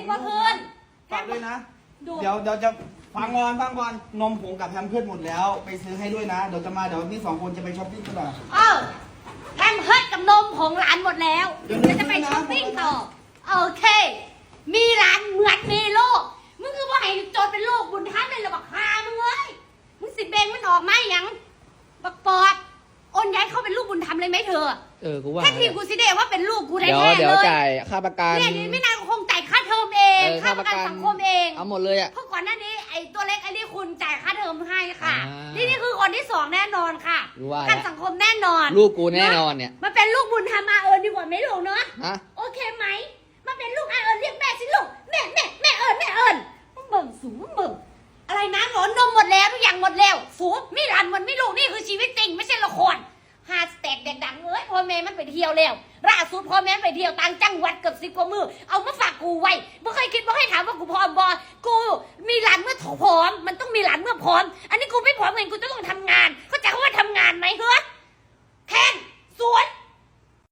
เมื่อคืน ฝากด้วยนะ ดู เดี๋ยวจะฟังก่อนนมผงกับแพมเพิร์สหมดแล้วไปซื้อให้ด้วยนะเดี๋ยวพี่2 คนจะไปช้อปปิ้งกันหน่อย แพมเพิร์สกับนมของหลานหมดแล้วจะไปช้อปปิ้งต่อโอเค มีหลานเหมือนมีลูกมึงคือว่าให้โจทย์เป็นลูกบุญธรรมเลยหรอบักฮามึงเอ้ยมึงสิเบงมันออกมาอย่างบักปอดโอนย้ายเข้าเป็นลูกบุญธรรมเลยไหมเธอ กูว่า แค่ทีกูสิเดว่าเป็นลูกกูแท้ เดี๋ ๆ ยว เลย จ่ายค่าประกัน เนี่ยนี่ไม่นานคงจ่ายค่าเทอมเอง ค่าประกันสังคมเอง เอาหมดเลยอ่ะ เพราะก่อนหน้านี้ไอ้ตัวเล็กไอ้นี่คุณจ่ายค่าเทอมให้ค่ะ อ่า นี่คือคนที่2แน่นอนค่ะ รู้ว่า ประกันสังคมแน่นอน ลูกกูแน่นอนเนี่ย มันเป็นลูกบุญธรรมอาเอิญดีกว่าไหมลูกเนาะ ฮะ โอเคไหมมันเป็นลูกอาเอิญเรียกแม่สิลูกแม่เอิญมึงเบิ่งสูงมึงเบิ่งอะไรนะหมอนมหมดแล้วทุกอย่างหมดแล้วสูงไม่หลานมันไม่ลูกนี่คือชีวิตจริงไม่ใช่ละครฮาสแตกเด็กดังเอ้ยพ่อแม่มันไปเที่ยวแล้วล่าสุดพ่อแม่ไปเที่ยวต่างจังหวัดเกือบ10 กว่ามือเอามาฝากกูไว้ไม่เคยคิดว่าให้ถามว่ากูพร้อมบอกูมีหลานเมื่อพร้อมมันต้องมีหลานเมื่อพร้อมอันนี้กูไม่พร้อมไงกูต้องทำงานเข้าใจ